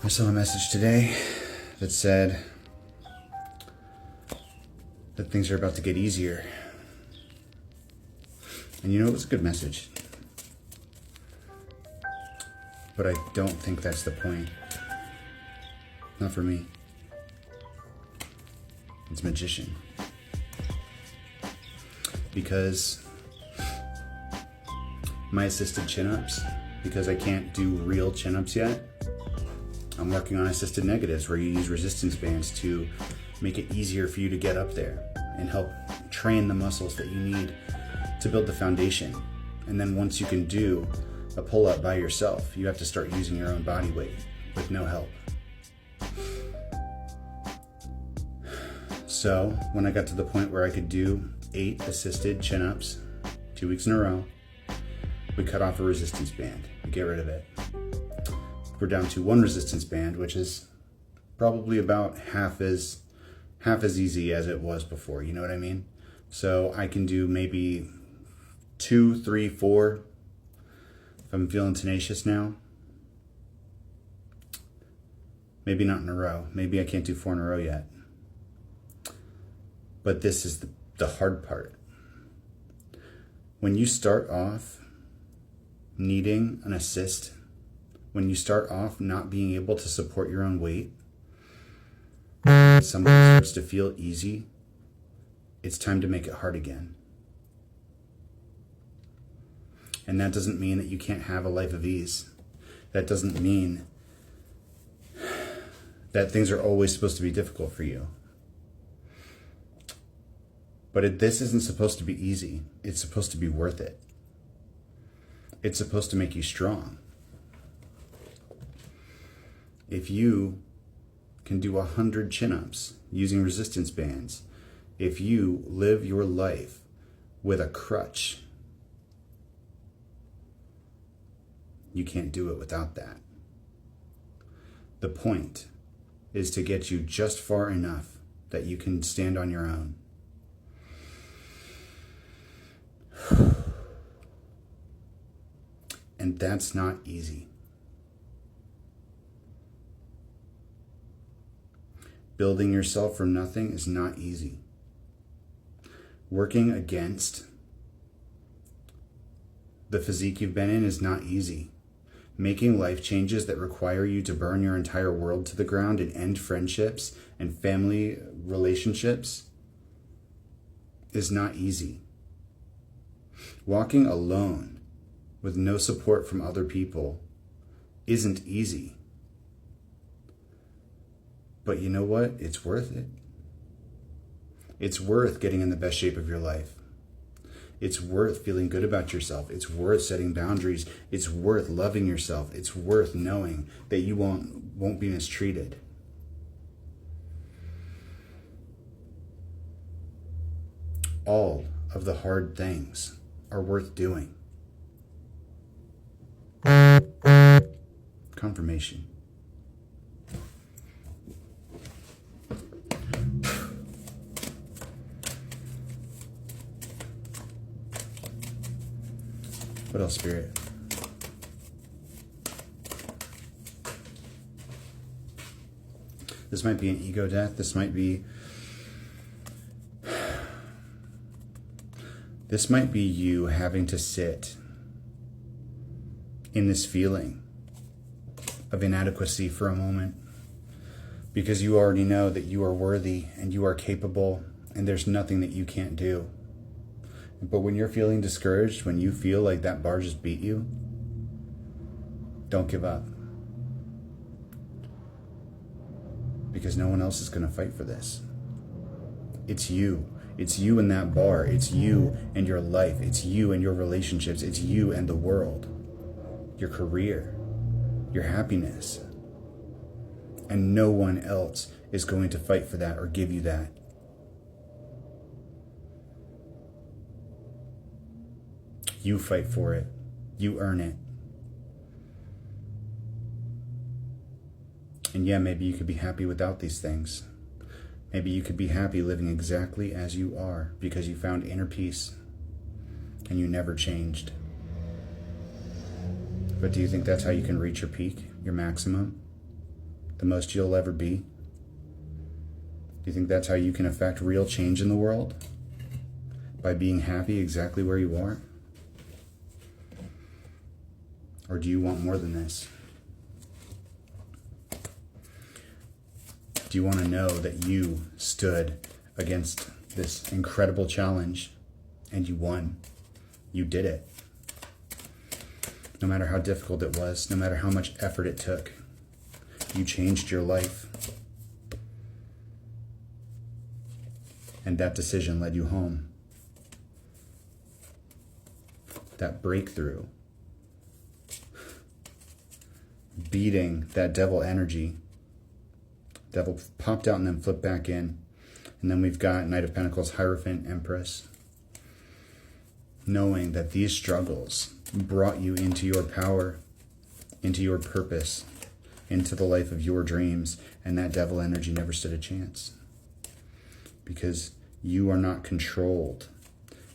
I saw a message today that said that things are about to get easier. And you know, it was a good message. But I don't think that's the point. Not for me. It's magician. Because my assisted chin-ups, because I can't do real chin-ups yet, I'm working on assisted negatives where you use resistance bands to make it easier for you to get up there and help train the muscles that you need to build the foundation. And then once you can do a pull-up by yourself, you have to start using your own body weight with no help. So when I got to the point where I could do 8 assisted chin-ups 2 weeks in a row, we cut off a resistance band. We get rid of it. We're down to 1 resistance band, which is probably about half as easy as it was before. You know what I mean? So I can do maybe 2, 3, 4 if I'm feeling tenacious now. Maybe not in a row. Maybe I can't do 4 in a row yet. But this is the hard part. When you start off needing an assist, when you start off not being able to support your own weight, something starts to feel easy, it's time to make it hard again. And that doesn't mean that you can't have a life of ease. That doesn't mean that things are always supposed to be difficult for you. But this isn't supposed to be easy. It's supposed to be worth it. It's supposed to make you strong. If you can do 100 chin-ups using resistance bands, if you live your life with a crutch, you can't do it without that. The point is to get you just far enough that you can stand on your own. And that's not easy. Building yourself from nothing is not easy. Working against the physique you've been in is not easy. Making life changes that require you to burn your entire world to the ground and end friendships and family relationships is not easy. Walking alone with no support from other people isn't easy. But you know what? It's worth it. It's worth getting in the best shape of your life. It's worth feeling good about yourself. It's worth setting boundaries. It's worth loving yourself. It's worth knowing that you won't be mistreated. All of the hard things are worth doing. Confirmation. What else, Spirit? This might be an ego death. This might be you having to sit in this feeling of inadequacy for a moment, because you already know that you are worthy and you are capable and there's nothing that you can't do. But when you're feeling discouraged, when you feel like that bar just beat you, don't give up. Because no one else is going to fight for this. It's you. It's you and that bar. It's you and your life. It's you and your relationships. It's you and the world. Your career. Your happiness. And no one else is going to fight for that or give you that. You fight for it. You earn it. And yeah, maybe you could be happy without these things. Maybe you could be happy living exactly as you are because you found inner peace and you never changed. But do you think that's how you can reach your peak, your maximum? the most you'll ever be? Do you think that's how you can affect real change in the world? By being happy exactly where you are? Or do you want more than this? Do you want to know that you stood against this incredible challenge and you won? You did it. No matter how difficult it was, no matter how much effort it took, you changed your life. And that decision led you home. That breakthrough, beating that devil energy. Devil popped out and then flipped back in. And then we've got Knight of Pentacles, Hierophant, Empress. Knowing that these struggles brought you into your power, into your purpose, into the life of your dreams. And that devil energy never stood a chance. Because you are not controlled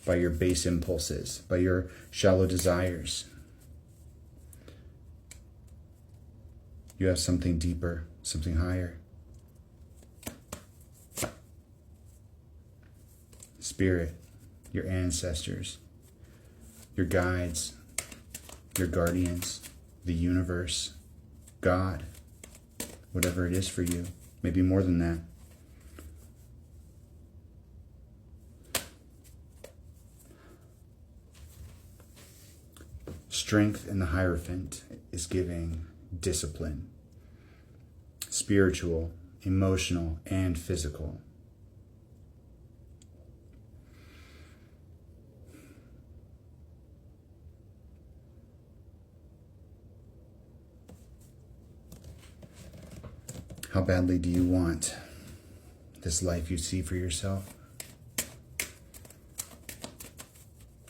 by your base impulses, by your shallow desires. You have something deeper, something higher. Spirit, your ancestors, your guides, your guardians, the universe, God, whatever it is for you, maybe more than that. Strength in the Hierophant is giving discipline, spiritual, emotional, and physical. How badly do you want this life you see for yourself?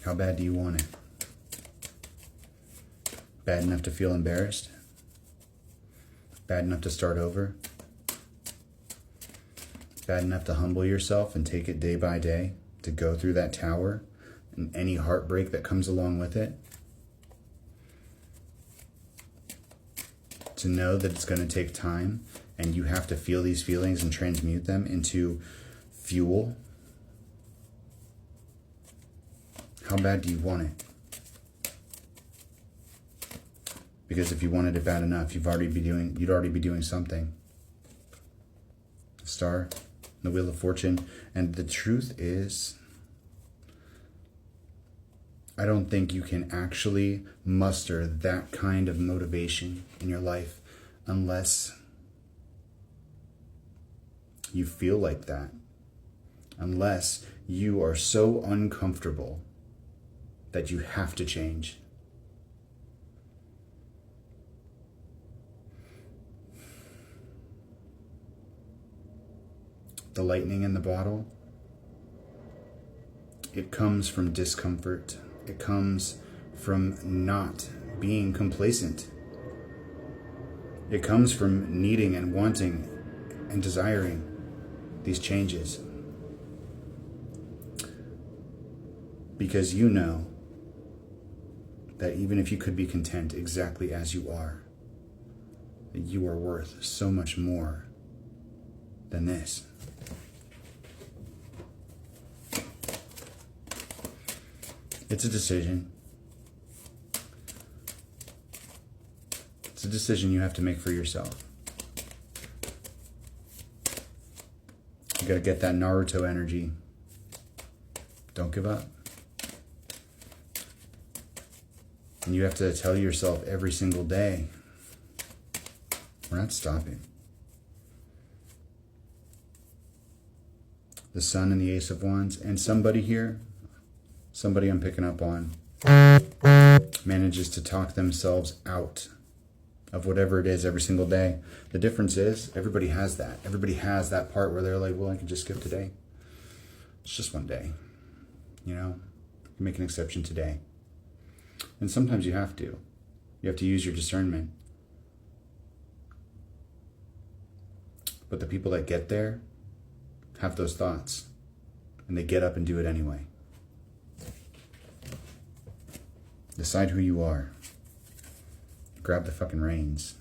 How bad do you want it? Bad enough to feel embarrassed? Bad enough to start over? Bad enough to humble yourself and take it day by day, to go through that tower and any heartbreak that comes along with it? To know that it's going to take time and you have to feel these feelings and transmute them into fuel? How bad do you want it? Because if you wanted it bad enough, you'd already be doing something. Star, the Wheel of Fortune. And the truth is, I don't think you can actually muster that kind of motivation in your life unless you feel like that. Unless you are so uncomfortable that you have to change. The lightning in the bottle, it comes from discomfort. It comes from not being complacent. It comes from needing and wanting and desiring these changes. Because you know that even if you could be content exactly as you are, that you are worth so much more than this. It's a decision. It's a decision you have to make for yourself. You gotta get that Naruto energy. Don't give up. And you have to tell yourself every single day, we're not stopping. The Sun and the Ace of Wands, and somebody here, somebody I'm picking up on, manages to talk themselves out of whatever it is every single day. The difference is everybody has that. Everybody has that part where they're like, well, I can just skip today. It's just one day. You know, you make an exception today. And sometimes you have to. You have to use your discernment. But the people that get there have those thoughts. And they get up and do it anyway. Decide who you are. Grab the fucking reins.